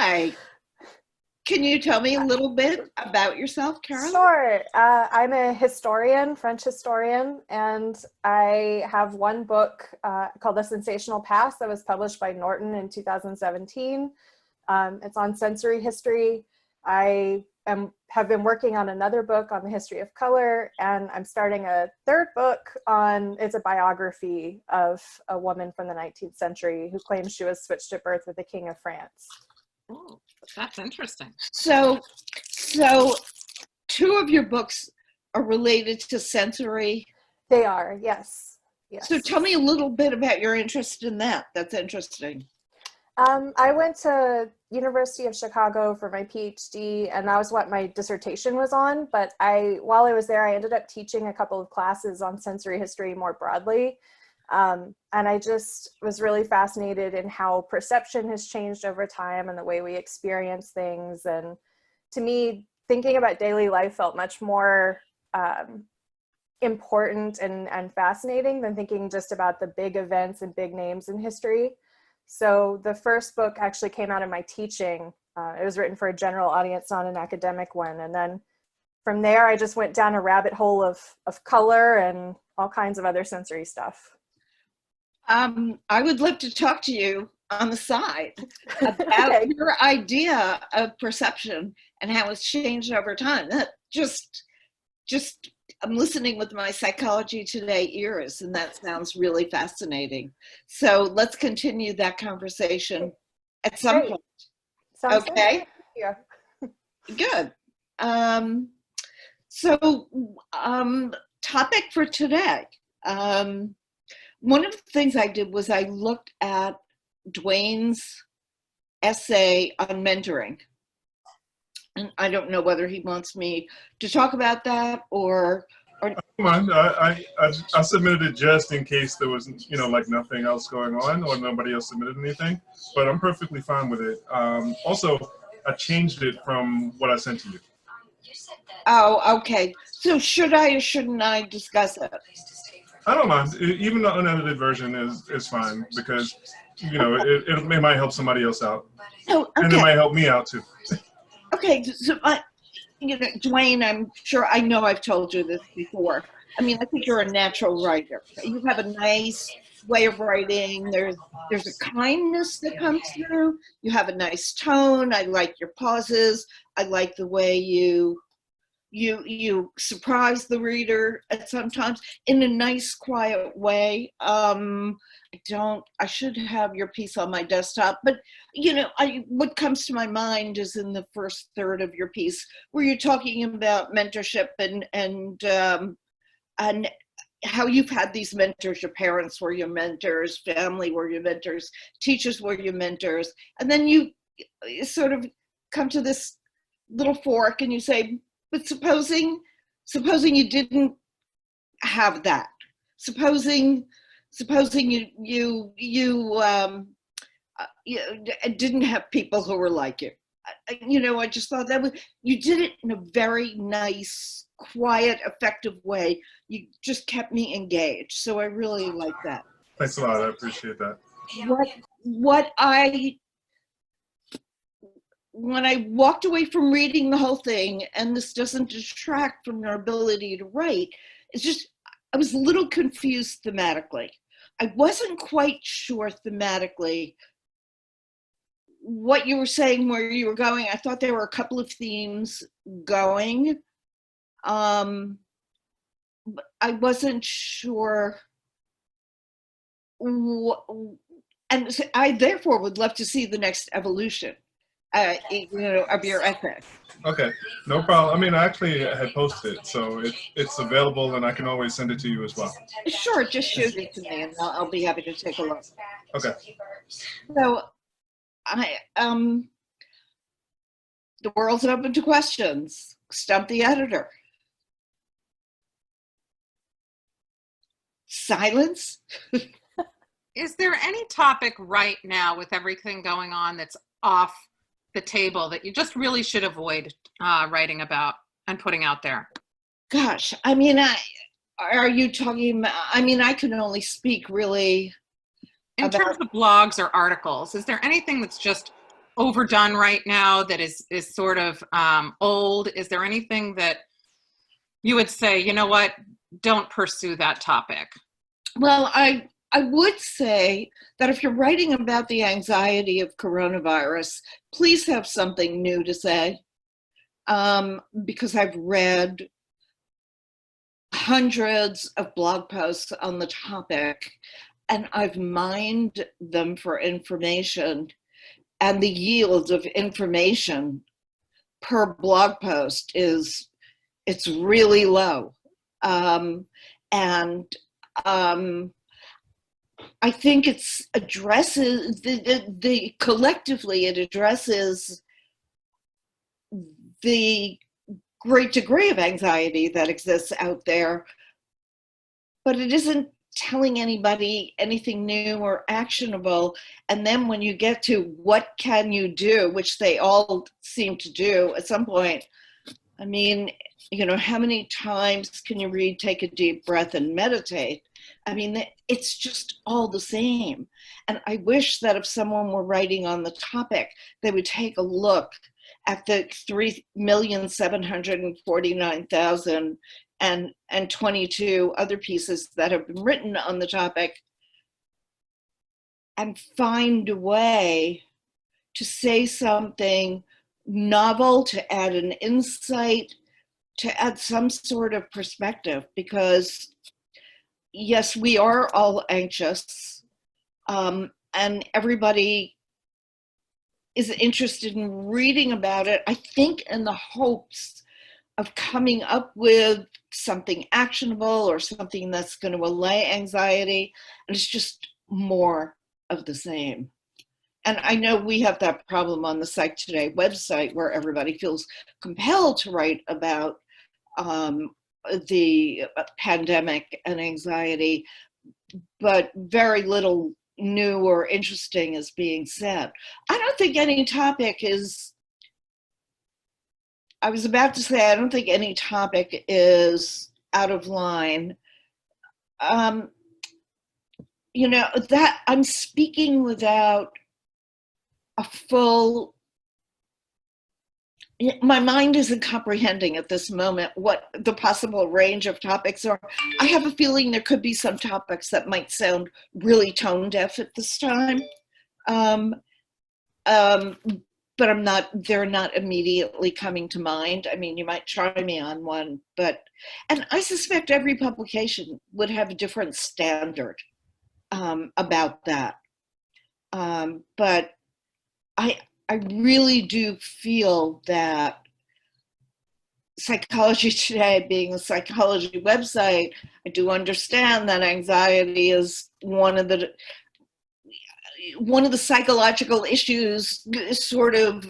Hi. Can you tell me a little bit about yourself, Carol? Sure. I'm a historian, French historian, and I have one book called The Sensational Past that was published by Norton in 2017. It's on sensory history. Have been working on another book on the history of color, and I'm starting a third book it's a biography of a woman from the 19th century who claims she was switched at birth with the King of France. Oh, that's interesting. So two of your books are related to sensory. They are, yes. So tell me a little bit about your interest in that. That's interesting. I went to University of Chicago for my PhD, and that was what my dissertation was on. But while I was there, I ended up teaching a couple of classes on sensory history more broadly. And I just was really fascinated in how perception has changed over time and the way we experience things. And to me, thinking about daily life felt much more important and fascinating than thinking just about the big events and big names in history. So the first book actually came out of my teaching. It was written for a general audience, not an academic one. And then from there, I just went down a rabbit hole of color and all kinds of other sensory stuff. I would love to talk to you on the side about your idea of perception and how it's changed over time. That just I'm listening with my Psychology Today ears, and that sounds really fascinating. So let's continue that conversation at some point. Sounds okay. Good. Yeah. Good. Topic for today. One of the things I did was I looked at Dwayne's essay on mentoring. And I don't know whether he wants me to talk about that or. Come on, I submitted it just in case there was, like nothing else going on or nobody else submitted anything, but I'm perfectly fine with it. Also, I changed it from what I sent to you. Oh, okay. So should I or shouldn't I discuss it? I don't mind. Even the unedited version is fine because, it might help somebody else out. Oh, okay. And it might help me out too. Okay, so Dwayne, I'm sure I know I've told you this before. I mean, I think you're a natural writer. You have a nice way of writing. There's a kindness that comes through. You have a nice tone. I like your pauses. I like the way you surprise the reader at sometimes in a nice, quiet way. I should have your piece on my desktop, but what comes to my mind is in the first third of your piece where you're talking about mentorship and how you've had these mentors. Your parents were your mentors, family were your mentors, teachers were your mentors, and then you sort of come to this little fork and you say, but supposing you didn't have that. Supposing you didn't have people who were like you. I just thought you did it in a very nice, quiet, effective way. You just kept me engaged. So I really like that. Thanks a lot. I appreciate that. When I walked away from reading the whole thing, and this doesn't detract from your ability to write, it's just, I was a little confused thematically. I wasn't quite sure thematically what you were saying, where you were going. I thought there were a couple of themes going. But I wasn't sure. And I therefore would love to see the next evolution. Of your essay. Okay, no problem. I mean, I actually had posted it, so it's available, and I can always send it to you as well. Sure, just shoot it to me, and I'll be happy to take a look. Okay. So, the world's open to questions. Stump the editor. Silence. Is there any topic right now with everything going on that's off the table that you just really should avoid writing about and putting out there? Gosh, I mean, are you talking about, I mean, I can only speak really in terms of blogs or articles. Is there anything that's just overdone right now that is sort of old? Is there anything that you would say, you know what, don't pursue that topic? Well, I would say that if you're writing about the anxiety of coronavirus, please have something new to say, because I've read hundreds of blog posts on the topic, and I've mined them for information, and the yield of information per blog post it's really low. And I think it's addresses the collectively it addresses the great degree of anxiety that exists out there, but it isn't telling anybody anything new or actionable. And then when you get to what can you do, which they all seem to do at some point, I mean, you know, how many times can you read, take a deep breath and meditate? I mean, it's just all the same. And I wish that if someone were writing on the topic, they would take a look at the 3,749,022 other pieces that have been written on the topic and find a way to say something novel, to add an insight, to add some sort of perspective, because yes, we are all anxious, and everybody is interested in reading about it, I think in the hopes of coming up with something actionable or something that's going to allay anxiety, and it's just more of the same. And I know we have that problem on the Psych Today website where everybody feels compelled to write about the pandemic and anxiety, but very little new or interesting is being said. I don't think any topic is, I was about to say, I don't think any topic is out of line. You know, that I'm speaking without a full, my mind isn't comprehending at this moment what the possible range of topics are. I have a feeling there could be some topics that might sound really tone deaf at this time. But they're not immediately coming to mind. I mean, you might try me on one, and I suspect every publication would have a different standard about that. But I really do feel that Psychology Today, being a psychology website, I do understand that anxiety is one of the psychological issues sort of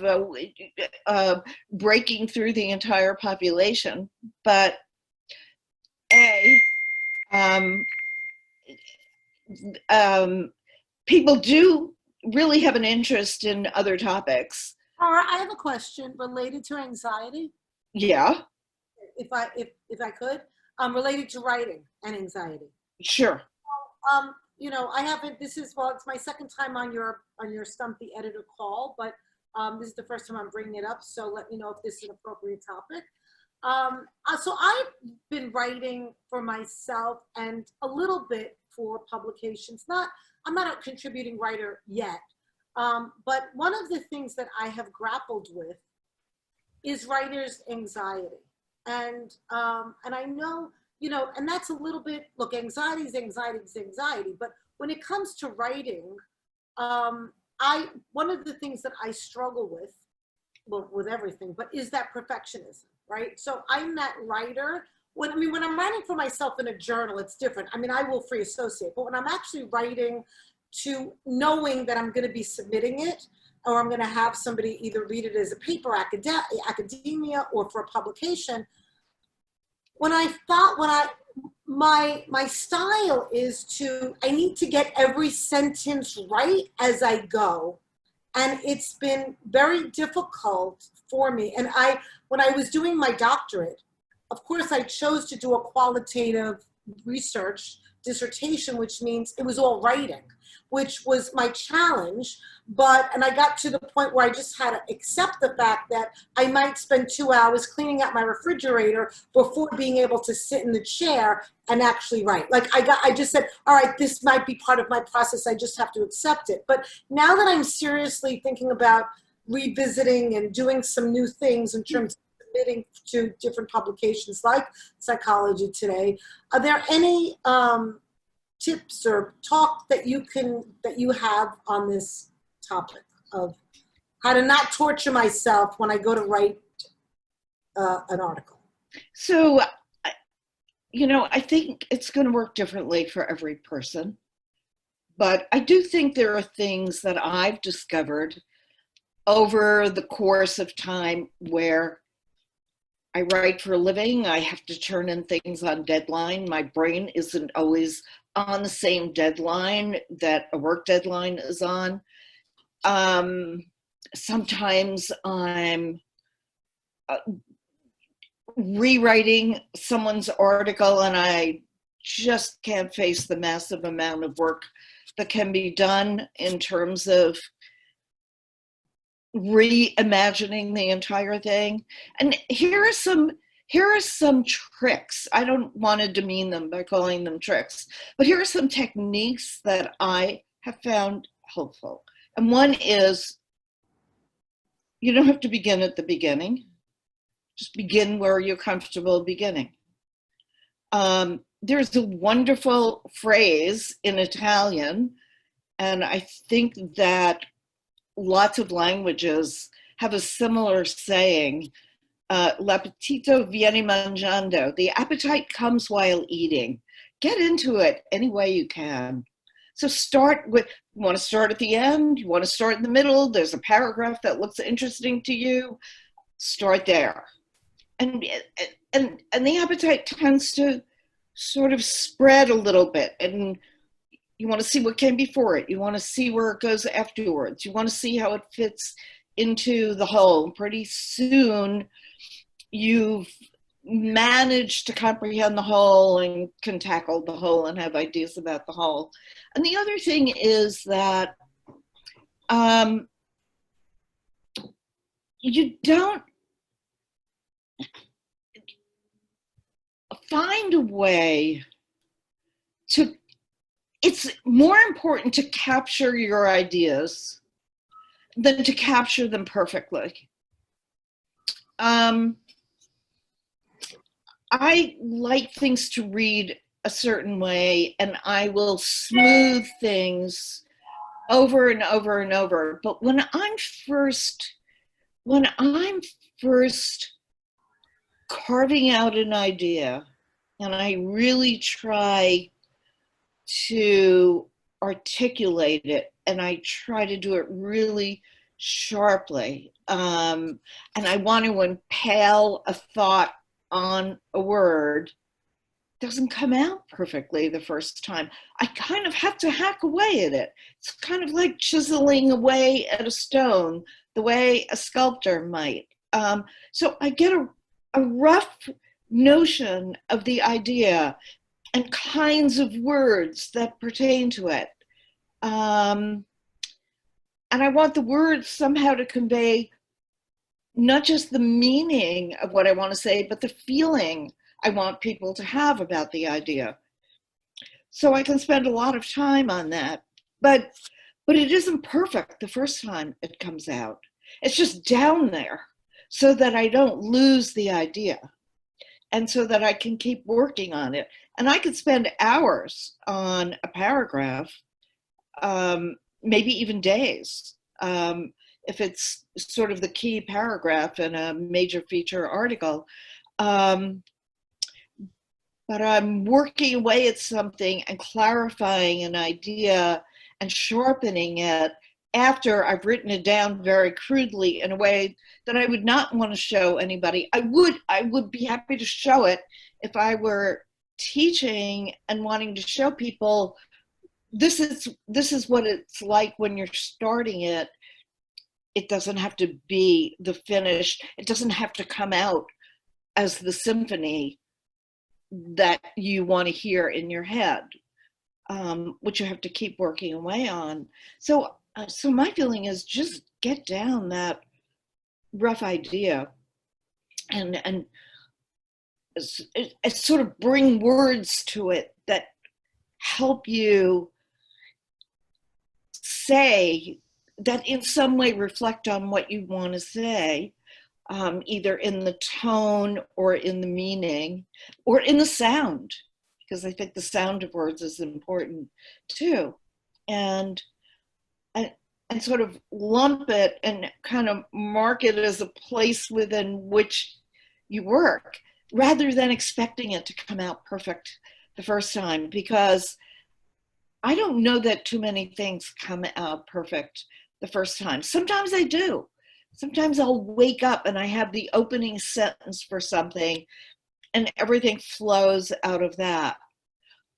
breaking through the entire population. But people do really have an interest in other topics. Hara, I have a question related to anxiety. Yeah. If I could, related to writing and anxiety. Sure. You know, I haven't. This is, well, it's my second time on your Stump the Editor call, but this is the first time I'm bringing it up. So let me know if this is an appropriate topic. So I've been writing for myself and a little bit for publications. I'm not a contributing writer yet, but one of the things that I have grappled with is writers' anxiety, and I know, you know, and that's a little bit, look, anxiety is anxiety, but when it comes to writing, one of the things that I struggle with, well, with everything, but is that perfectionism, right? So I'm that writer. When I'm writing for myself in a journal, it's different. I mean, I will free associate, but when I'm actually writing to knowing that I'm going to be submitting it, or I'm going to have somebody either read it as a paper, academia, or for a publication, my style is I need to get every sentence right as I go. And it's been very difficult for me. And when I was doing my doctorate, of course, I chose to do a qualitative research dissertation, which means it was all writing, which was my challenge. And I got to the point where I just had to accept the fact that I might spend 2 hours cleaning out my refrigerator before being able to sit in the chair and actually write. Like I just said, all right, this might be part of my process. I just have to accept it. But now that I'm seriously thinking about revisiting and doing some new things in terms of submitting to different publications like Psychology Today, are there any tips or talk that you have on this topic of how to not torture myself when I go to write an article? So, I think it's going to work differently for every person. But I do think there are things that I've discovered over the course of time where I write for a living. I have to turn in things on deadline. My brain isn't always on the same deadline that a work deadline is on. Sometimes I'm rewriting someone's article and I just can't face the massive amount of work that can be done in terms of reimagining the entire thing. And here are some tricks. I don't want to demean them by calling them tricks, but here are some techniques that I have found helpful. And one is, you don't have to begin at the beginning. Just begin where you're comfortable beginning. There's a wonderful phrase in Italian, and I think that lots of languages have a similar saying, l'appetito viene mangiando. The appetite comes while eating. Get into it any way you can. So start with, you want to start at the end, you want to start in the middle, there's a paragraph that looks interesting to you, start there. And the appetite tends to sort of spread a little bit, and you want to see what came before it. You want to see where it goes afterwards. You want to see how it fits into the whole. Pretty soon, you've managed to comprehend the whole and can tackle the whole and have ideas about the whole. And the other thing is that you don't find a way to, it's more important to capture your ideas than to capture them perfectly. I like things to read a certain way, and I will smooth things over and over and over. But when I'm first carving out an idea, and I really try to articulate it, and I try to do it really sharply, and I want to impale a thought on a word, doesn't come out perfectly the first time. I kind of have to hack away at it. It's kind of like chiseling away at a stone, the way a sculptor might. So I get a rough notion of the idea and kinds of words that pertain to it. And I want the words somehow to convey not just the meaning of what I want to say, but the feeling I want people to have about the idea. So I can spend a lot of time on that, but it isn't perfect the first time it comes out. It's just down there so that I don't lose the idea and so that I can keep working on it. And I could spend hours on a paragraph, maybe even days, if it's sort of the key paragraph in a major feature article. But I'm working away at something and clarifying an idea and sharpening it after I've written it down very crudely in a way that I would not want to show anybody. I would be happy to show it if I were teaching and wanting to show people this is what it's like when you're starting it. It doesn't have to be the finished, it doesn't have to come out as the symphony that you want to hear in your head, which you have to keep working away on. So my feeling is just get down that rough idea and sort of bring words to it that help you say, that in some way reflect on what you want to say, either in the tone or in the meaning or in the sound, because I think the sound of words is important too. And sort of lump it and kind of mark it as a place within which you work, rather than expecting it to come out perfect the first time, because I don't know that too many things come out perfect the first time. Sometimes I do. Sometimes I'll wake up and I have the opening sentence for something and everything flows out of that.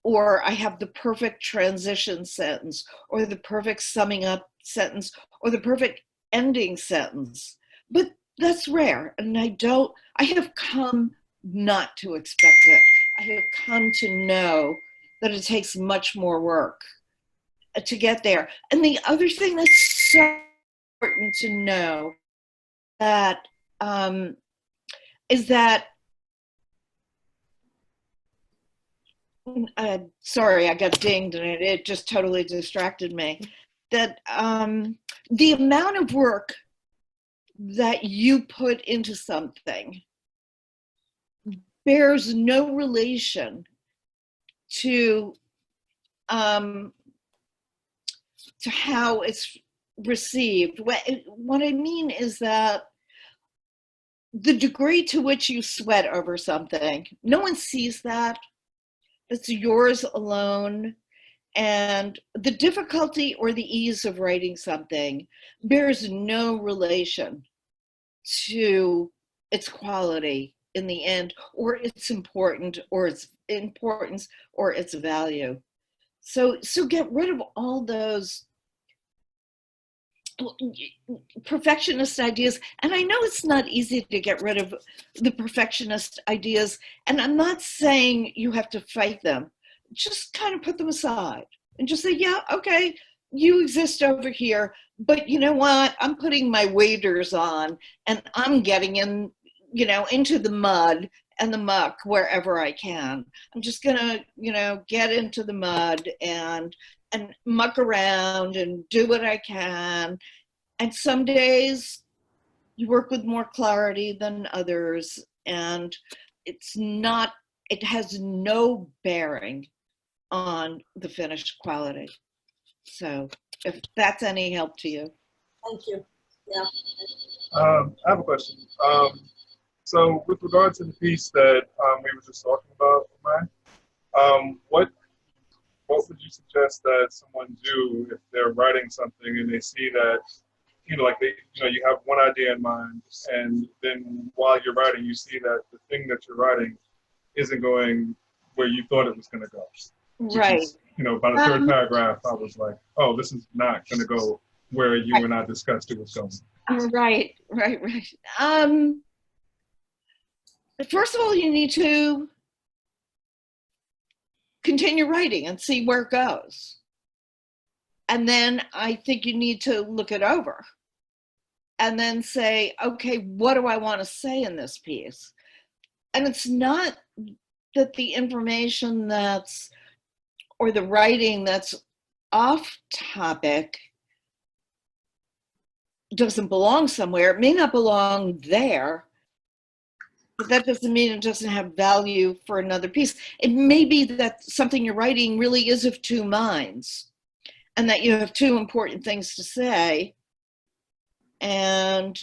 Or I have the perfect transition sentence, or the perfect summing up sentence, or the perfect ending sentence. But that's rare. And I have come not to expect it. I have come to know that it takes much more work to get there. And the other thing that's so important to know that is that, sorry, I got dinged and it just totally distracted me, that the amount of work that you put into something bears no relation to how it's received. What I mean is that the degree to which you sweat over something, no one sees that. It's yours alone. And the difficulty or the ease of writing something bears no relation to its quality in the end, or its importance, or its value. So get rid of all those perfectionist ideas. And I know it's not easy to get rid of the perfectionist ideas. And I'm not saying you have to fight them. Just kind of put them aside and just say, yeah, okay, you exist over here, but you know what? I'm putting my waders on and I'm getting in, into the mud and the muck wherever I can. I'm just gonna, get into the mud and muck around and do what I can. And some days you work with more clarity than others, and it has no bearing on the finished quality. So if that's any help to you. Thank you. Yeah. I have a question. So with regard to the piece that we were just talking about, Ryan, what would you suggest that someone do if they're writing something and they see that, like you have one idea in mind, and then while you're writing, you see that the thing that you're writing isn't going where you thought it was going to go. Right. Is, by the third paragraph, I was like, oh, this is not going to go where you and I discussed it was going. Right. First of all, you need to continue writing and see where it goes. And then I think you need to look it over and then say, okay, what do I want to say in this piece? And it's not that the information or the writing that's off topic doesn't belong somewhere. It may not belong there, but that doesn't mean it doesn't have value for another piece. It may be that something you're writing really is of two minds, and that you have two important things to say, and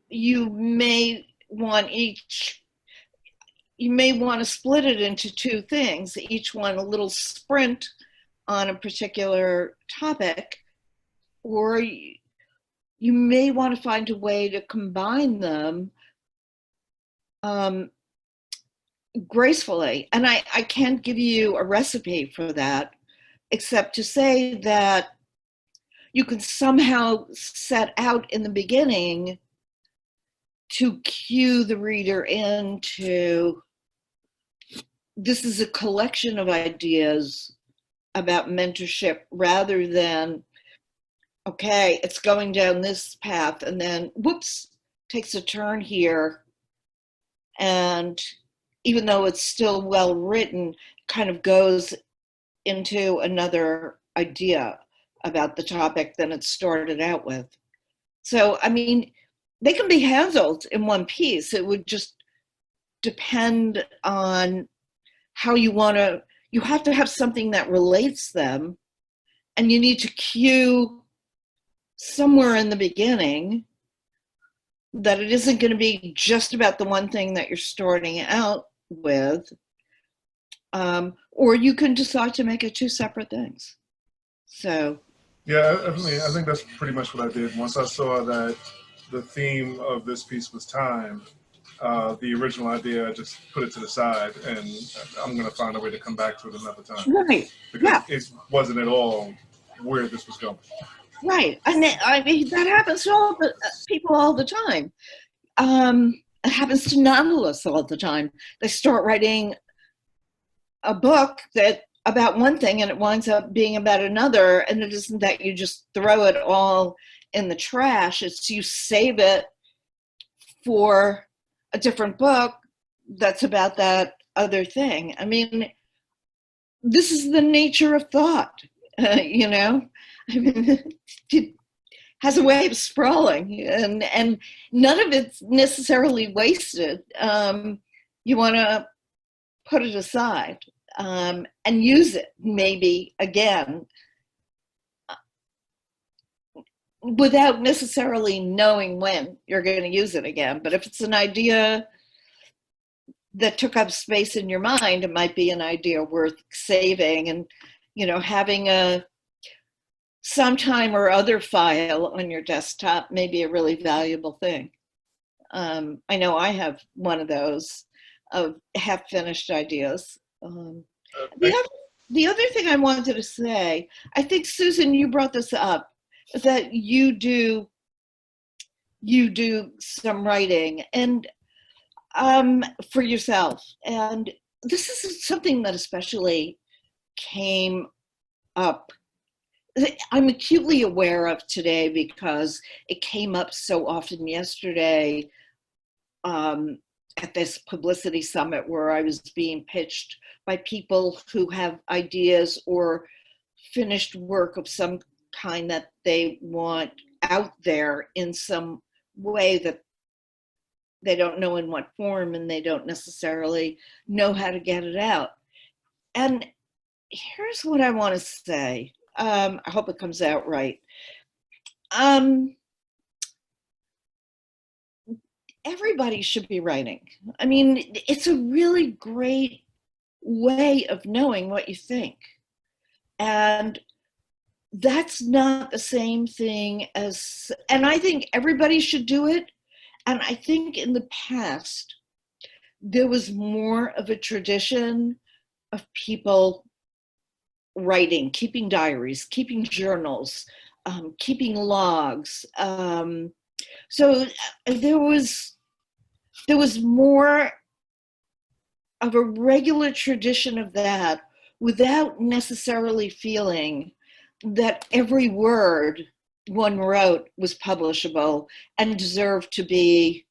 you may want to split it into two things, each one a little sprint on a particular topic, or you may want to find a way to combine them gracefully. And I can't give you a recipe for that, except to say that you can somehow set out in the beginning to cue the reader into this is a collection of ideas about mentorship rather than, okay, it's going down this path and then whoops, takes a turn here. And even though it's still well written, kind of goes into another idea about the topic than it started out with. So, I mean, they can be handled in one piece. It would just depend on how you want to, you have to have something that relates them, and you need to cue somewhere in the beginning that it isn't going to be just about the one thing that you're starting out with, or you can decide to make it two separate things. So yeah, I think that's pretty much what I did. Once I saw that the theme of this piece was time, the original idea, I just put it to the side, and I'm going to find a way to come back to it another time. right, Because it wasn't at all where this was going. right. And I mean, that happens to all the people all the time. It happens to novelists all the time. They start writing a book that about one thing and it winds up being about another, and it isn't that you just throw it all in the trash. It's you save it for a different book that's about that other thing. I mean, this is the nature of thought, you know? I mean, it has a way of sprawling, and none of it's necessarily wasted. You want to put it aside and use it maybe again without necessarily knowing when you're going to use it again. But if it's an idea that took up space in your mind, it might be an idea worth saving and, you know, having a sometime or other file on your desktop may be a really valuable thing. I know I have one of those of half-finished ideas. The other thing I wanted to say, I think, Susan, you brought this up, that you do some writing and for yourself, and this is something that especially came up, I'm acutely aware of today because it came up so often yesterday at this publicity summit where I was being pitched by people who have ideas or finished work of some kind that they want out there in some way that they don't know in what form, and they don't necessarily know how to get it out. And here's what I want to say. I hope it comes out right. Everybody should be writing. I mean, it's a really great way of knowing what you think. And that's not the same thing as, and I think everybody should do it. And I think in the past, there was more of a tradition of people writing, keeping diaries, keeping journals, keeping logs. So there was more of a regular tradition of that without necessarily feeling that every word one wrote was publishable and deserved to be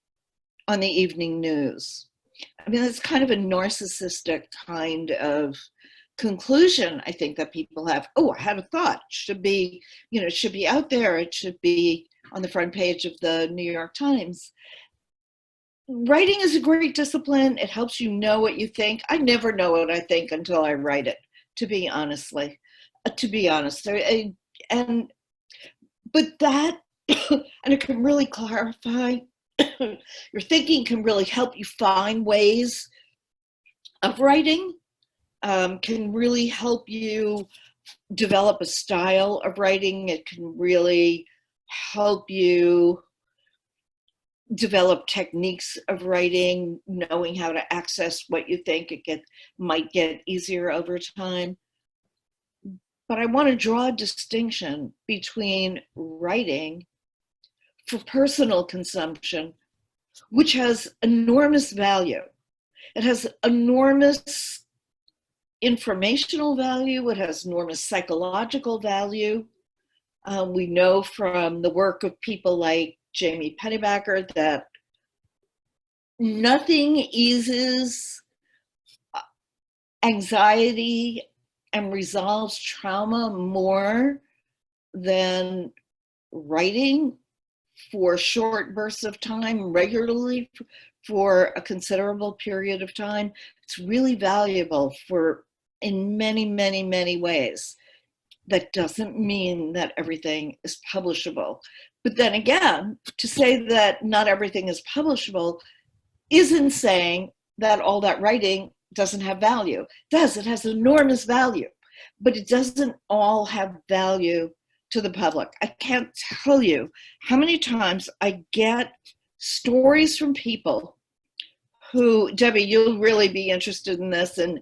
on the evening news. I mean, that's kind of a narcissistic kind of conclusion, I think, that people have. Oh, I had a thought. It should be, you know, it should be out there. It should be on the front page of the New York Times. Writing is a great discipline. It helps you know what you think. I never know what I think until I write it, to be honest. But that, and it can really clarify, your thinking can really help you find ways of writing, can really help you develop a style of writing. It can really help you develop techniques of writing, knowing how to access what you think. Might get easier over time. But I want to draw a distinction between writing for personal consumption, which has enormous value. It has enormous informational value, it has enormous psychological value. We know from the work of people like Jamie Pennybacker that nothing eases anxiety and resolves trauma more than writing for short bursts of time regularly for a considerable period of time. It's really valuable in many, many, many ways. That doesn't mean that everything is publishable. But then again, to say that not everything is publishable isn't saying that all that writing doesn't have value. It has enormous value, but it doesn't all have value to the public. I can't tell you how many times I get stories from people who, Debbie, you'll really be interested in this, and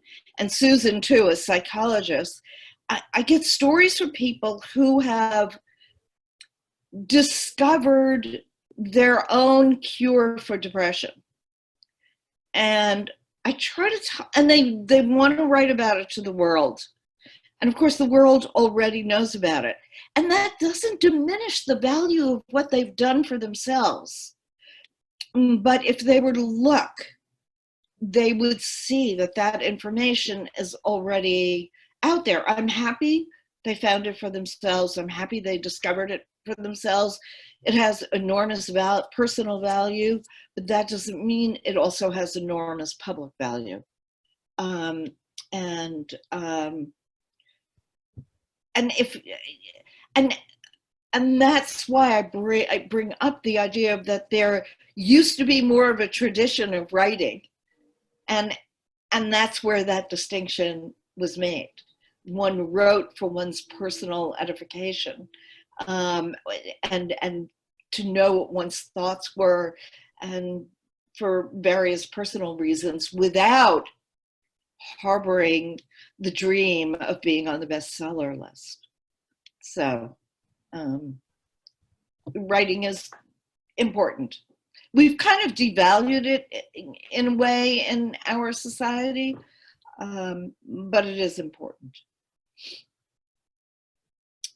Susan too, as psychologists. I get stories from people who have discovered their own cure for depression. And I try to tell, and they want to write about it to the world. And of course, the world already knows about it. And that doesn't diminish the value of what they've done for themselves. But if they were to look, they would see that that information is already out there. I'm happy they found it for themselves. I'm happy they discovered it for themselves. It has enormous personal value, but that doesn't mean it also has enormous public value. And that's why I bring up the idea of that there used to be more of a tradition of writing, and that's where that distinction was made. One wrote for one's personal edification, and to know what one's thoughts were, and for various personal reasons, without harboring the dream of being on the bestseller list. So writing is important. We've kind of devalued it in a way in our society, but it is important.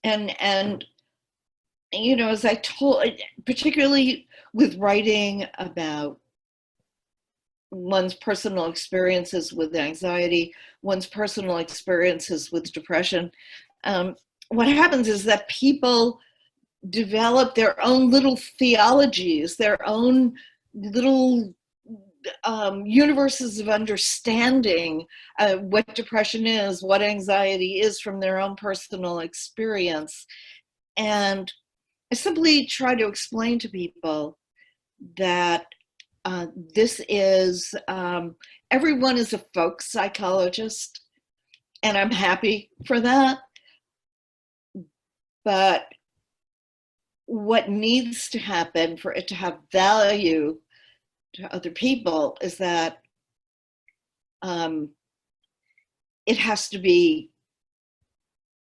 And you know, as I told, particularly with writing about one's personal experiences with anxiety, one's personal experiences with depression, what happens is that people develop their own little theologies, their own little universes of understanding what depression is, what anxiety is from their own personal experience. And I simply try to explain to people that this is, everyone is a folk psychologist, and I'm happy for that. But what needs to happen for it to have value to other people is that it has to be,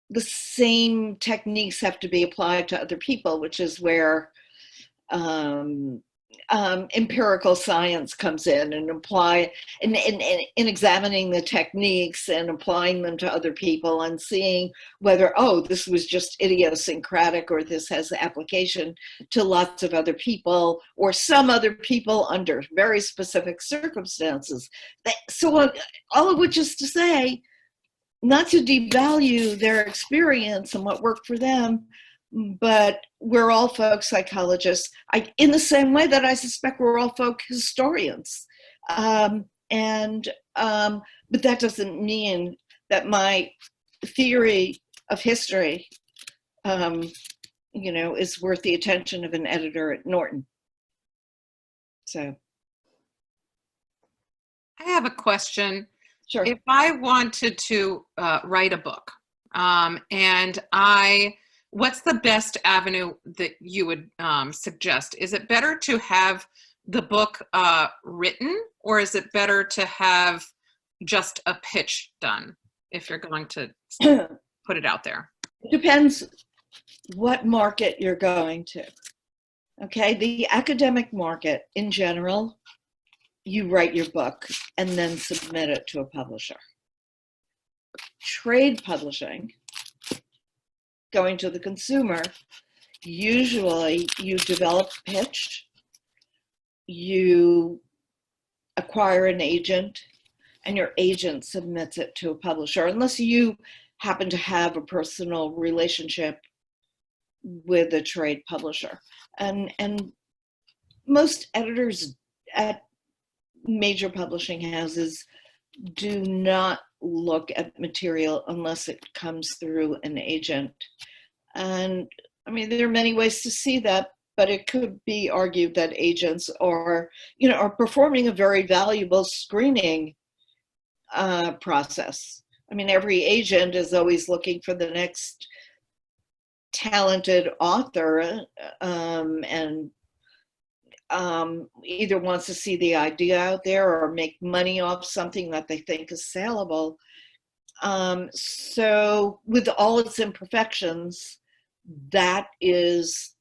the same techniques have to be applied to other people, which is where empirical science comes in and in examining the techniques and applying them to other people and seeing whether, oh, this was just idiosyncratic or this has application to lots of other people or some other people under very specific circumstances. So all of which is to say, not to devalue their experience and what worked for them, but we're all folk psychologists, in the same way that I suspect we're all folk historians. But that doesn't mean that my theory of history, is worth the attention of an editor at Norton. So. I have a question. Sure. If I wanted to write a book, what's the best avenue that you would suggest? Is it better to have the book written, or is it better to have just a pitch done if you're going to put it out there? It depends what market you're going to. Okay, the academic market in general, you write your book and then submit it to a publisher. trade publishing, going to the consumer, usually you develop a pitch, you acquire an agent, and your agent submits it to a publisher, unless you happen to have a personal relationship with a trade publisher. And most editors at major publishing houses do not look at material unless it comes through an agent. And I mean, there are many ways to see that, but it could be argued that agents are performing a very valuable screening process. I mean, every agent is always looking for the next talented author, and either wants to see the idea out there or make money off something that they think is saleable. So with all its imperfections, that is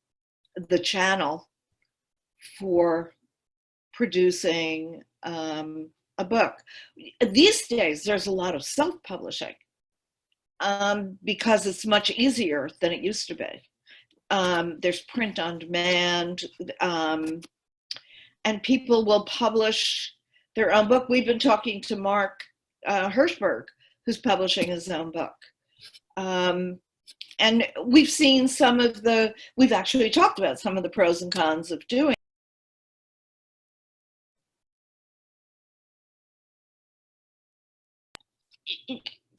the channel for producing a book. These days, there's a lot of self-publishing because it's much easier than it used to be. There's print on demand, and people will publish their own book. We've been talking to Mark Hirschberg, who's publishing his own book. And we've seen we've actually talked about some of the pros and cons of doing.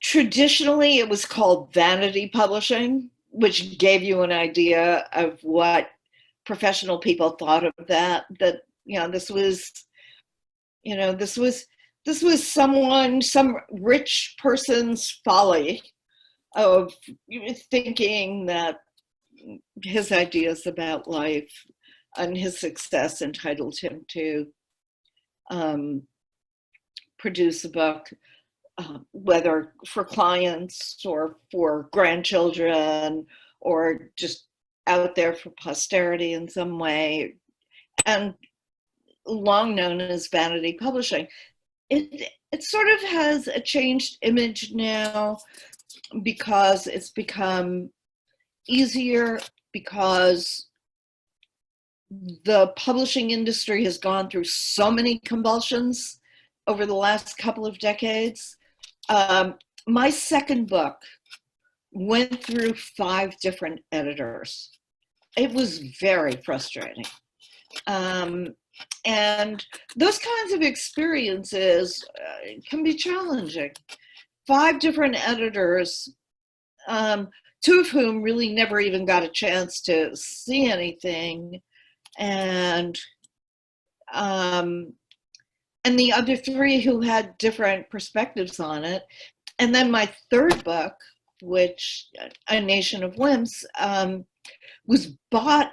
Traditionally, it was called vanity publishing, which gave you an idea of what professional people thought of that. That this was some rich person's folly of thinking that his ideas about life and his success entitled him to produce a book, whether for clients or for grandchildren or just out there for posterity in some way, and long known as vanity publishing. It sort of has a changed image now because it's become easier, because the publishing industry has gone through so many convulsions over the last couple of decades. My second book went through 5 different editors. It was very frustrating. And those kinds of experiences can be challenging. 5 different editors, 2 of whom really never even got a chance to see anything, and the other 3 who had different perspectives on it. And then my third book, which A Nation of Wimps, was bought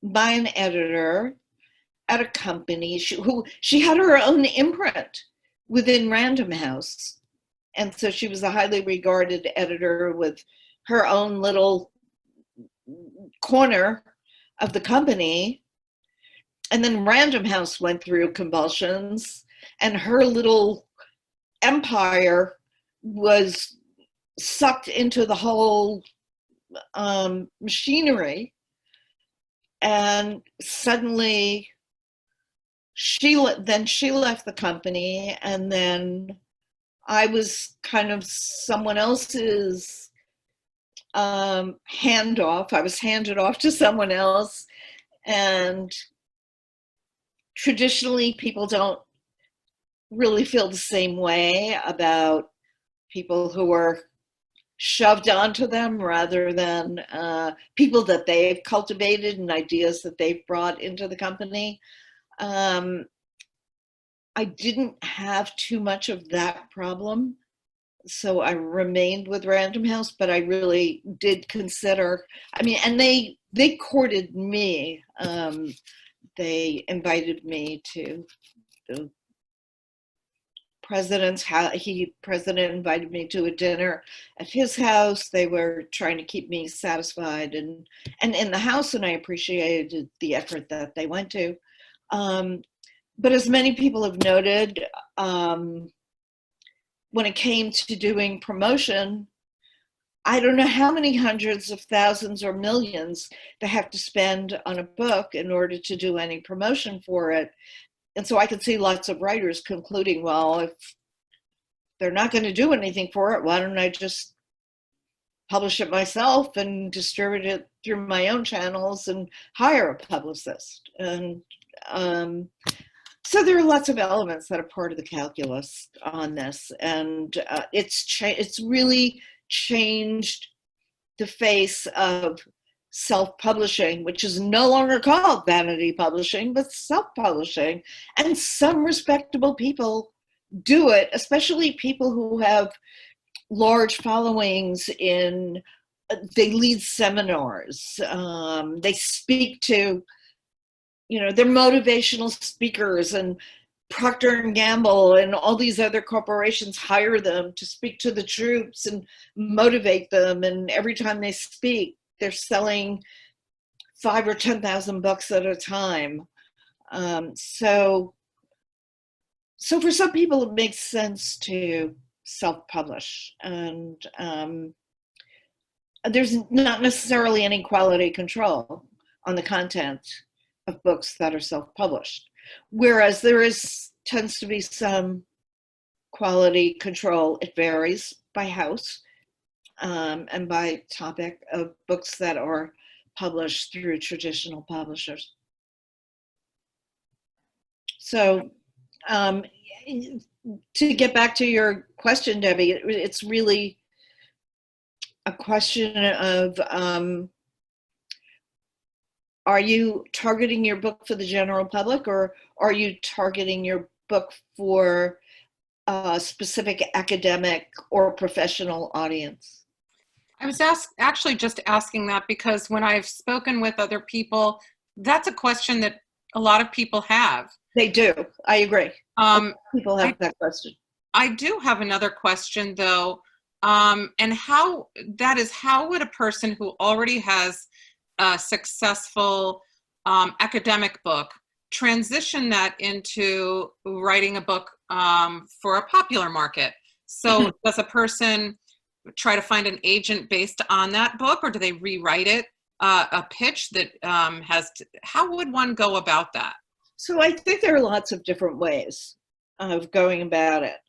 by an editor at a company she had her own imprint within Random House. And so she was a highly regarded editor with her own little corner of the company. And then Random House went through convulsions, and her little empire was sucked into the whole machinery. And suddenly she left the company, and then I was kind of someone else's handoff. I was handed off to someone else. And traditionally, people don't really feel the same way about people who are shoved onto them rather than people that they've cultivated and ideas that they've brought into the company. I didn't have too much of that problem, so I remained with Random House, but I really did consider, and they courted me. They invited me to the president invited me to a dinner at his house. They were trying to keep me satisfied and in the house, and I appreciated the effort that they went to. But as many people have noted, when when it came to doing promotion, I don't know how many hundreds of thousands or millions they have to spend on a book in order to do any promotion for it. And so I could see lots of writers concluding, well, if they're not going to do anything for it, why don't I just publish it myself and distribute it through my own channels and hire a publicist? And so there are lots of elements that are part of the calculus on this, and it's really changed the face of self-publishing, which is no longer called vanity publishing, but self-publishing. And some respectable people do it, especially people who have large followings they lead seminars, they speak to, they're motivational speakers, and Procter and Gamble and all these other corporations hire them to speak to the troops and motivate them. And every time they speak, they're selling 5,000 or 10,000 books at a time. So for some people, it makes sense to self-publish, and there's not necessarily any quality control on the content of books that are self-published, whereas there tends to be some quality control. It varies by house and by topic of books that are published through traditional publishers. So to get back to your question, Debbie, it's really a question of, are you targeting your book for the general public, or are you targeting your book for a specific academic or professional audience? I was actually just asking that because when I've spoken with other people, that's a question that a lot of people have. They do. I agree. People have that question. I do have another question, though, and how would a person who already has a successful academic book transition that into writing a book for a popular market? So does a person try to find an agent based on that book, or do they rewrite it, a pitch that how would one go about that? So I think there are lots of different ways of going about it.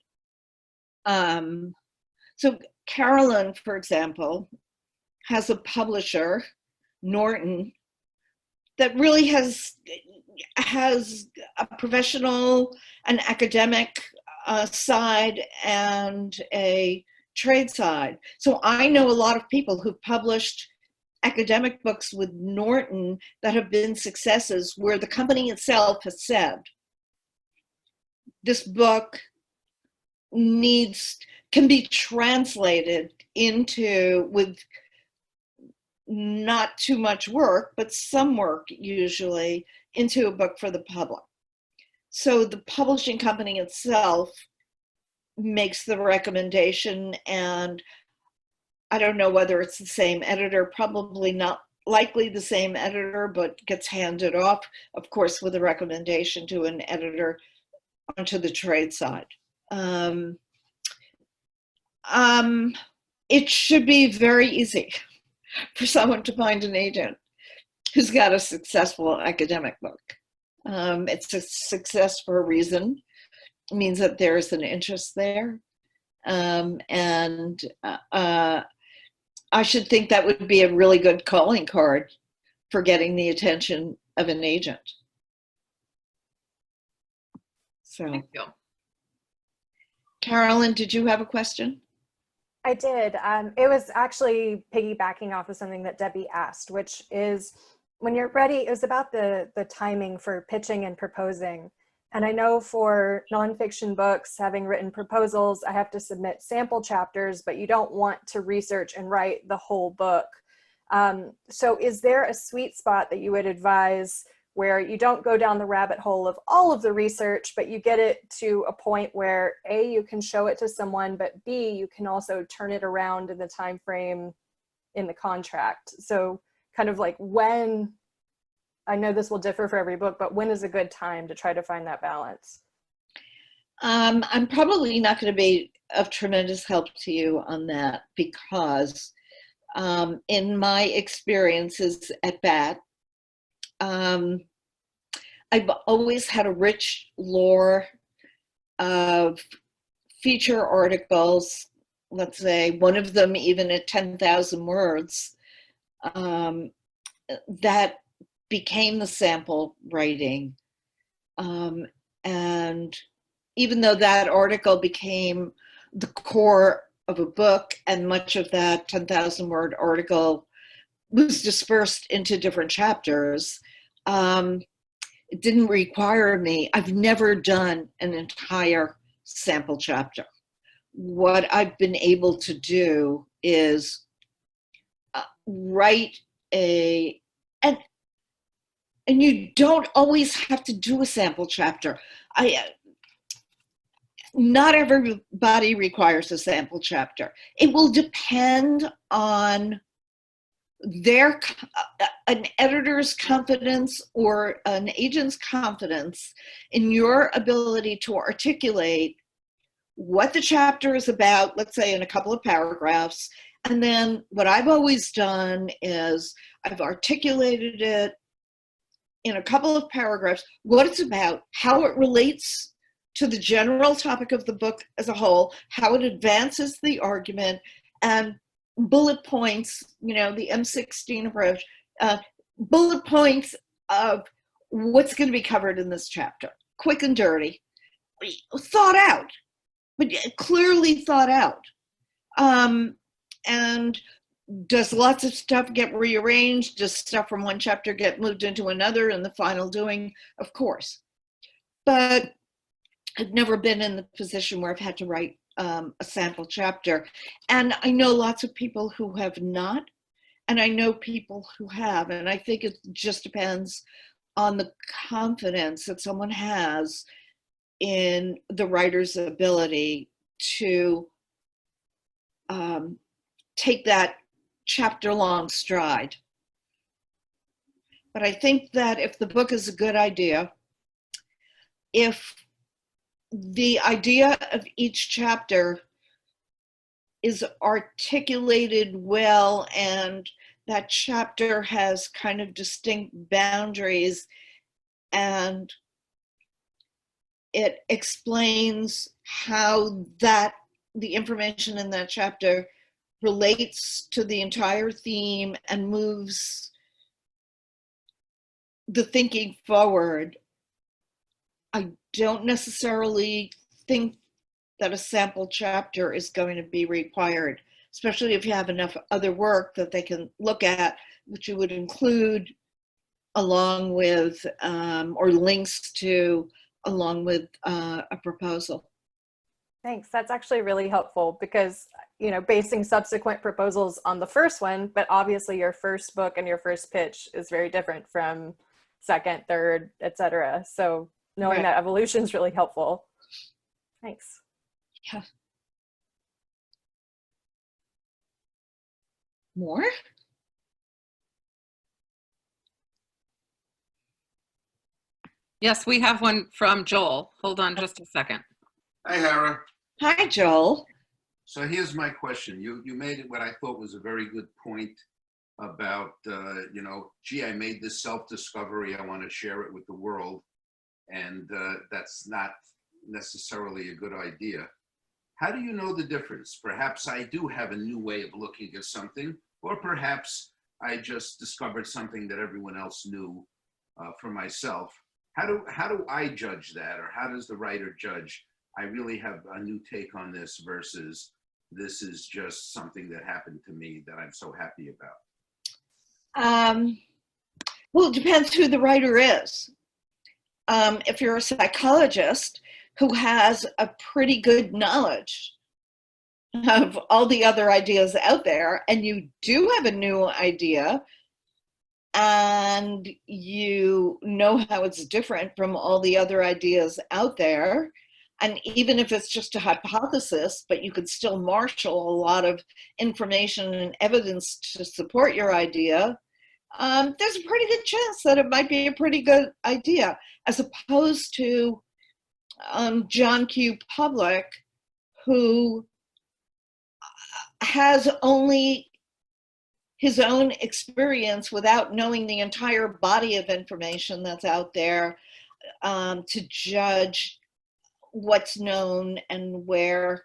So Carolyn, for example, has a publisher, Norton, that really has a professional, an academic side, and a trade side. So I know a lot of people who've published academic books with Norton that have been successes, where the company itself has said, this book can be translated into, with not too much work, but some work usually, into a book for the public. So the publishing company itself makes the recommendation, and I don't know whether it's the same editor, probably not likely the same editor, but gets handed off, of course, with a recommendation to an editor onto the trade side. It should be very easy for someone to find an agent who's got a successful academic book. It's a success for a reason. It means that there's an interest there. I should think that would be a really good calling card for getting the attention of an agent. So, Thank you. Carolyn, did you have a question? I did. It was actually piggybacking off of something that Debbie asked, which is, when you're ready, it was about the timing for pitching and proposing. And I know for nonfiction books, having written proposals, I have to submit sample chapters, but you don't want to research and write the whole book. So is there a sweet spot that you would advise where you don't go down the rabbit hole of all of the research, but you get it to a point where A, you can show it to someone, but B, you can also turn it around in the time frame in the contract? So kind of like, when, I know this will differ for every book, but when is a good time to try to find that balance? I'm probably not going to be of tremendous help to you on that because in my experiences at BAT, I've always had a rich lore of feature articles, let's say one of them even at 10,000 words, that became the sample writing. And even though that article became the core of a book and much of that 10,000 word article was dispersed into different chapters, it didn't require me. I've never done an entire sample chapter. What I've been able to do is write and you don't always have to do a sample chapter. Not everybody requires a sample chapter. It will depend on an editor's confidence or an agent's confidence in your ability to articulate what the chapter is about, let's say in a couple of paragraphs. And then what I've always done is I've articulated it in a couple of paragraphs, what it's about, how it relates to the general topic of the book as a whole, how it advances the argument, and bullet points, the M16 approach, bullet points of what's going to be covered in this chapter. Quick and dirty, thought out, but clearly thought out. And does lots of stuff get rearranged? Does stuff from one chapter get moved into another in the final doing? Of course. But I've never been in the position where I've had to write a sample chapter. And I know lots of people who have not, and I know people who have. And I think it just depends on the confidence that someone has in the writer's ability to take that chapter long stride. But I think that if the book is a good idea, if the idea of each chapter is articulated well and that chapter has kind of distinct boundaries and it explains how the information in that chapter relates to the entire theme and moves the thinking forward, I don't necessarily think that a sample chapter is going to be required, especially if you have enough other work that they can look at, which you would include along with, or links to, along with a proposal. Thanks. That's actually really helpful because, basing subsequent proposals on the first one, but obviously your first book and your first pitch is very different from second, third, etc. So knowing that evolution is really helpful. Thanks. Yeah. More? Yes, we have one from Joel. Hold on just a second. Hi, Hara. Hi, Joel. So here's my question. You made it what I thought was a very good point about, gee, I made this self-discovery. I want to share it with the world. And that's not necessarily a good idea. How do you know the difference? Perhaps I do have a new way of looking at something, or perhaps I just discovered something that everyone else knew for myself. How do I judge that, or how does the writer judge I really have a new take on this versus this is just something that happened to me that I'm so happy about? Well, it depends who the writer is. If you're a psychologist who has a pretty good knowledge of all the other ideas out there, and you do have a new idea, and you know how it's different from all the other ideas out there, and even if it's just a hypothesis, but you could still marshal a lot of information and evidence to support your idea, there's a pretty good chance that it might be a pretty good idea, as opposed to John Q. Public, who has only his own experience without knowing the entire body of information that's out there to judge what's known and where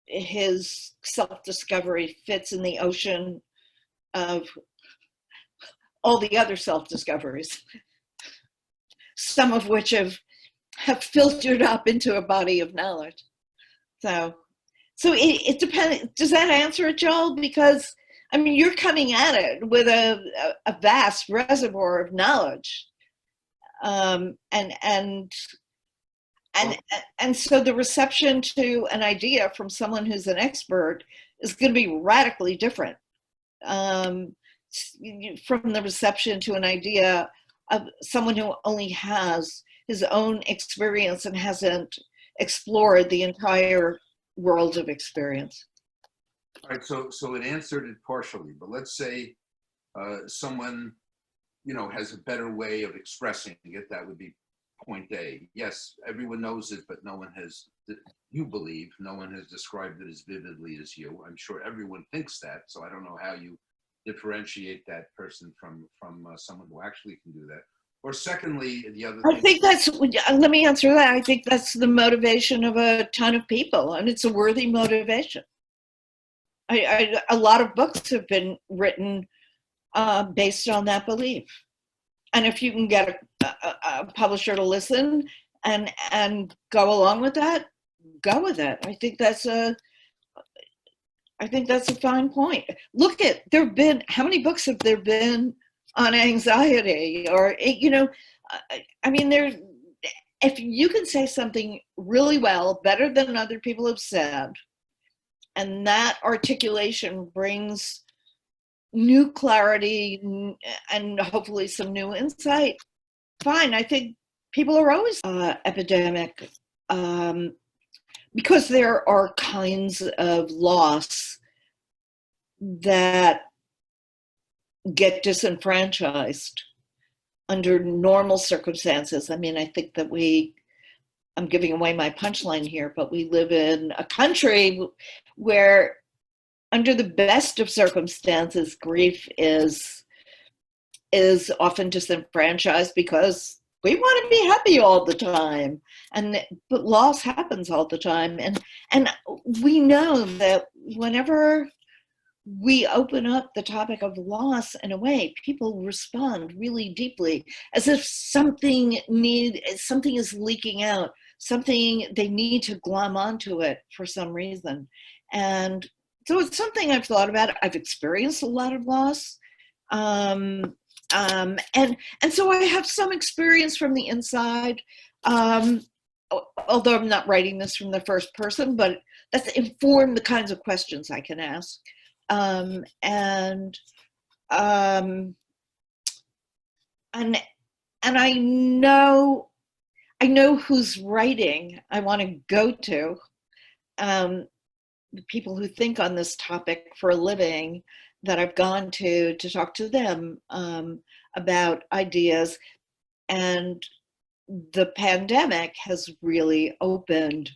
his self-discovery fits in the ocean of all the other self-discoveries, some of which have filtered up into a body of knowledge. So it depends. Does that answer it, Joel? Because I mean, you're coming at it with a vast reservoir of knowledge, and so the reception to an idea from someone who's an expert is going to be radically different from the reception to an idea of someone who only has his own experience and hasn't explored the entire world of experience. All right, so it answered it partially, but let's say someone, you know, has a better way of expressing it. That would be point A. Yes, everyone knows it, but no one has, you believe, no one has described it as vividly as you. I'm sure everyone thinks that, so I don't know how you differentiate that person from someone who actually can do that. Or secondly, the other thing— I think that's, let me answer that. I think that's the motivation of a ton of people, and it's a worthy motivation. A lot of books have been written based on that belief. And if you can get a publisher to listen and go along with that, go with it. I think that's a fine point. Look at, there've been, how many books have there been on anxiety? Or, you know, I mean, if you can say something really well, better than other people have said, and that articulation brings new clarity and hopefully some new insight, fine. I think people are always epidemic because there are kinds of loss that get disenfranchised under normal circumstances. I mean, I think that I'm giving away my punchline here, but we live in a country where under the best of circumstances, grief is often disenfranchised because we want to be happy all the time, but loss happens all the time, and we know that whenever we open up the topic of loss in a way, people respond really deeply, as if something is leaking out, something they need to glom onto it for some reason, and so it's something I've thought about. I've experienced a lot of loss. And so I have some experience from the inside, although I'm not writing this from the first person, but that's informed the kinds of questions I can ask. And I know whose writing I want to go to. The people who think on this topic for a living that I've gone to talk to them about ideas. And the pandemic has really opened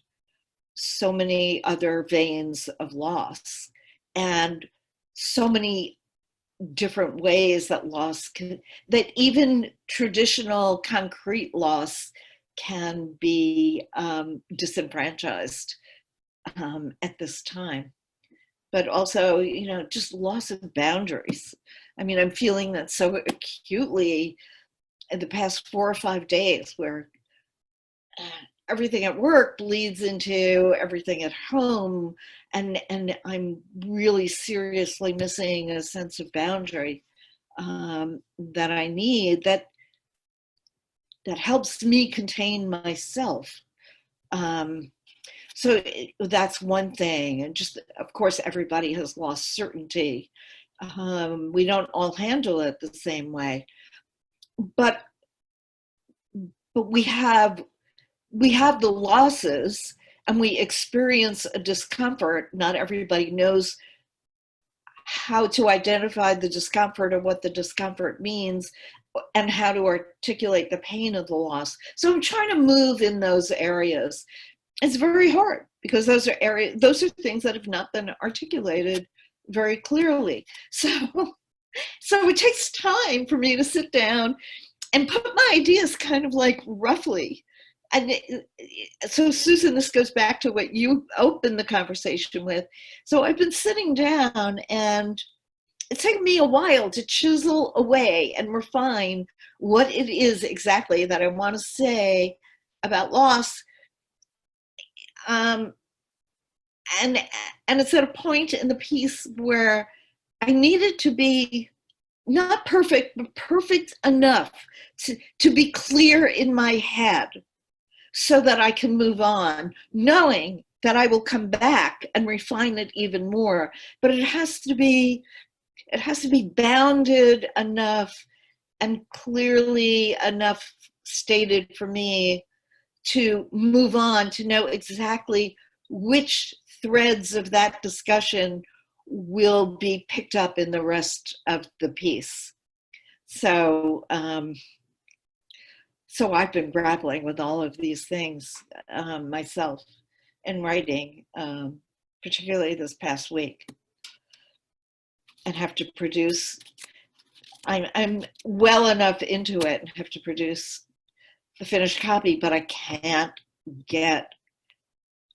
so many other veins of loss and so many different ways that that even traditional concrete loss can be disenfranchised at this time. But also, you know, just loss of boundaries. I mean, I'm feeling that so acutely in the past 4 or 5 days, where everything at work bleeds into everything at home, and I'm really seriously missing a sense of boundary that I need, that helps me contain myself. So that's one thing. And just, of course, everybody has lost certainty. We don't all handle it the same way. But we have the losses, and we experience a discomfort. Not everybody knows how to identify the discomfort or what the discomfort means. and how to articulate the pain of the loss. So I'm trying to move in those areas. It's very hard because those are things that have not been articulated very clearly. So it takes time for me to sit down and put my ideas kind of like roughly. And so Susan, this goes back to what you opened the conversation with. So I've been sitting down, and it's taken me a while to chisel away and refine what it is exactly that I want to say about loss. And it's at a point in the piece where I needed to be not perfect, but perfect enough to be clear in my head so that I can move on, knowing that I will come back and refine it even more. But it has to be bounded enough and clearly enough stated for me to move on, to know exactly which threads of that discussion will be picked up in the rest of the piece. So, so I've been grappling with all of these things myself in writing, particularly this past week, and have to produce. I'm well enough into it and have to produce the finished copy, but I can't get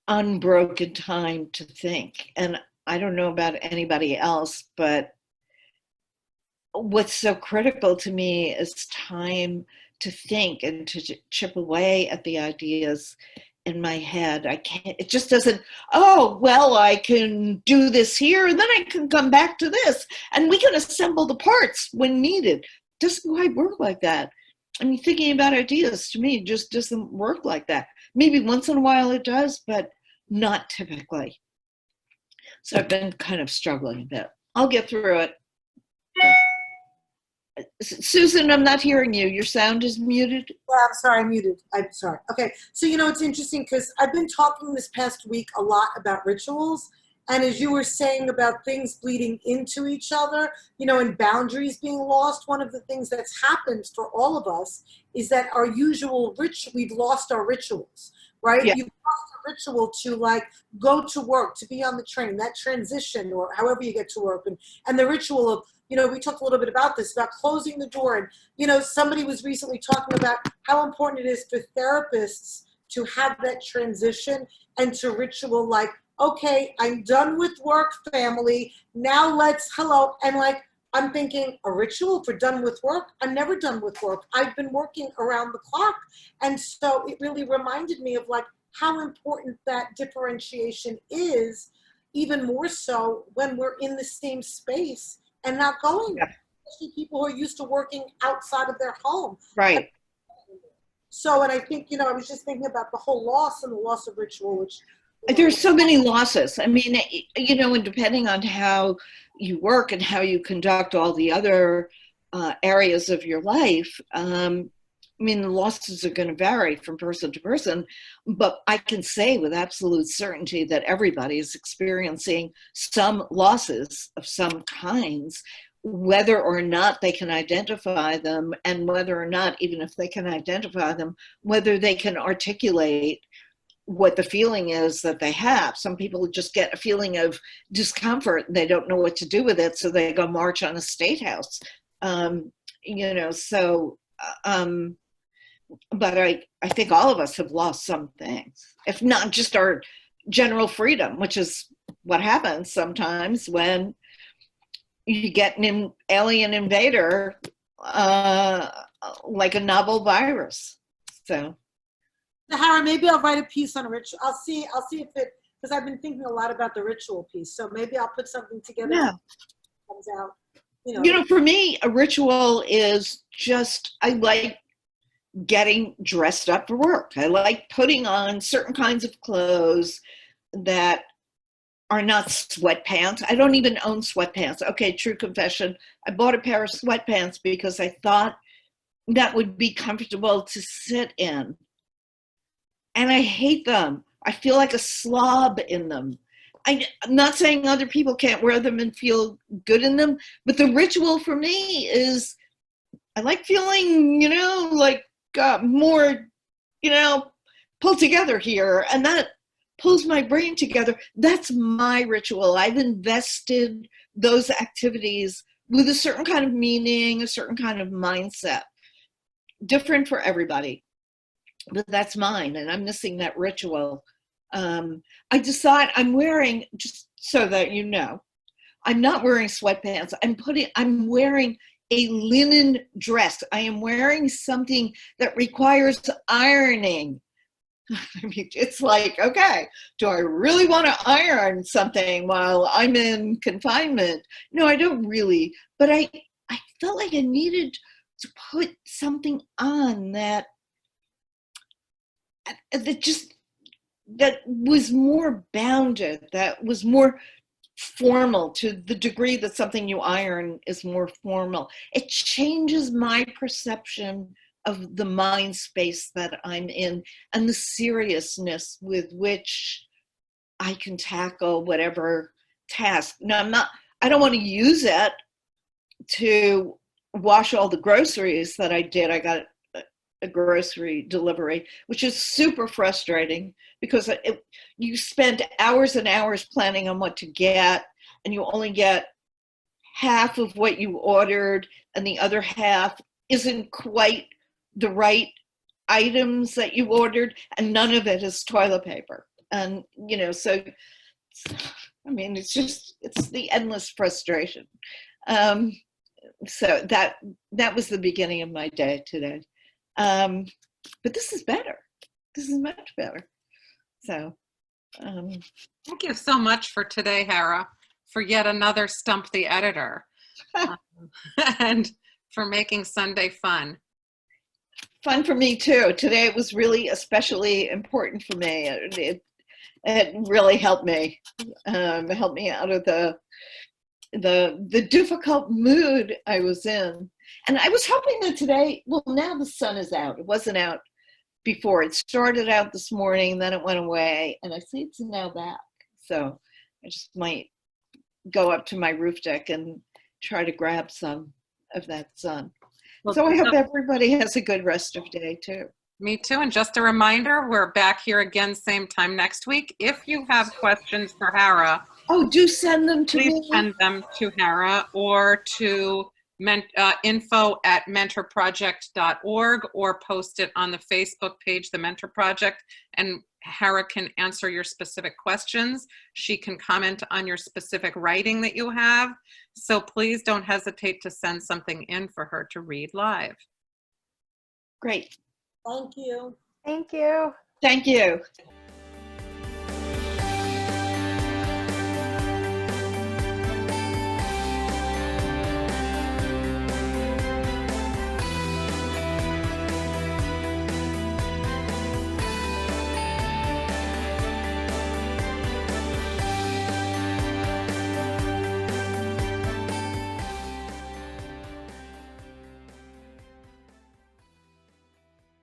unbroken time to think. And I don't know about anybody else, but what's so critical to me is time to think and to chip away at the ideas in my head. I can't, it just doesn't, oh, well, I can do this here and then I can come back to this and we can assemble the parts when needed. It doesn't quite work like that. I mean, thinking about ideas to me just doesn't work like that. Maybe once in a while it does, but not typically. So I've been kind of struggling a bit. I'll get through it. Susan, I'm not hearing you. Your sound is muted. Yeah, I'm sorry, I'm muted. I'm sorry. Okay, so it's interesting because I've been talking this past week a lot about rituals. And as you were saying about things bleeding into each other, and boundaries being lost, one of the things that's happened for all of us is that our usual we've lost our rituals, right? Yeah. You've lost a ritual to like go to work, to be on the train, that transition or however you get to work. And the ritual of, we talked a little bit about this, about closing the door. And, somebody was recently talking about how important it is for therapists to have that transition and to ritual like, okay, I'm done with work, family. Now let's, hello. And like, I'm thinking a ritual for done with work. I'm never done with work. I've been working around the clock. And so it really reminded me of like how important that differentiation is, even more so when we're in the same space and not going, yeah. Especially people who are used to working outside of their home. Right. So, and I think, I was just thinking about the whole loss and the loss of ritual, which there's so many losses. I mean, and depending on how you work and how you conduct all the other areas of your life, the losses are going to vary from person to person, but I can say with absolute certainty that everybody is experiencing some losses of some kinds, whether or not they can identify them, and whether or not, even if they can identify them, whether they can articulate what the feeling is that they have. Some people just get a feeling of discomfort and they don't know what to do with it, so they go march on a state house. But I think all of us have lost some things, if not just our general freedom, which is what happens sometimes when you get an alien invader, like a novel virus. So. Hara, maybe I'll write a piece on a ritual. I'll see if it, because I've been thinking a lot about the ritual piece. So maybe I'll put something together. Yeah. That comes out. For me, a ritual is just, I like getting dressed up for work. I like putting on certain kinds of clothes that are not sweatpants. I don't even own sweatpants. Okay, true confession. I bought a pair of sweatpants because I thought that would be comfortable to sit in. And I hate them. I feel like a slob in them. I'm not saying other people can't wear them and feel good in them, but the ritual for me is I like feeling, like more, pulled together here. And that pulls my brain together. That's my ritual. I've invested those activities with a certain kind of meaning, a certain kind of mindset. Different for everybody, but that's mine. And I'm missing that ritual. I decide I'm wearing, just so that you know, I'm not wearing sweatpants. I'm wearing a linen dress. I am wearing something that requires ironing. I mean, it's like, okay, do I really want to iron something while I'm in confinement? No, I don't really, but I felt like I needed to put something on that was more bounded, that was more formal, to the degree that something you iron is more formal. It changes my perception of the mind space that I'm in and the seriousness with which I can tackle whatever task. Now, I don't want to use it to wash all the groceries that I did. I got a grocery delivery, which is super frustrating because you spend hours and hours planning on what to get, and you only get half of what you ordered, and the other half isn't quite the right items that you ordered, and none of it is toilet paper. And, so, I mean, it's the endless frustration. So that was the beginning of my day today. But this is better. This is much better. So, thank you so much for today, Hara, for yet another Stump the Editor, and for making Sunday fun. Fun for me too. Today it was really especially important for me. It really helped me. Helped me out of the difficult mood I was in. And I was hoping that today, well, now the sun is out. It wasn't out before. It started out this morning, then it went away, and I see it's now back. So I just might go up to my roof deck and try to grab some of that sun. Well, so I hope everybody has a good rest of day too. Me too. And just a reminder, we're back here again same time next week. If you have questions for Hara, do send them to me. Please send them to Hara or to info@mentorproject.org, or post it on the Facebook page, The Mentor Project, and Hara can answer your specific questions. She can comment on your specific writing that you have. So please don't hesitate to send something in for her to read live. Great. Thank you. Thank you. Thank you.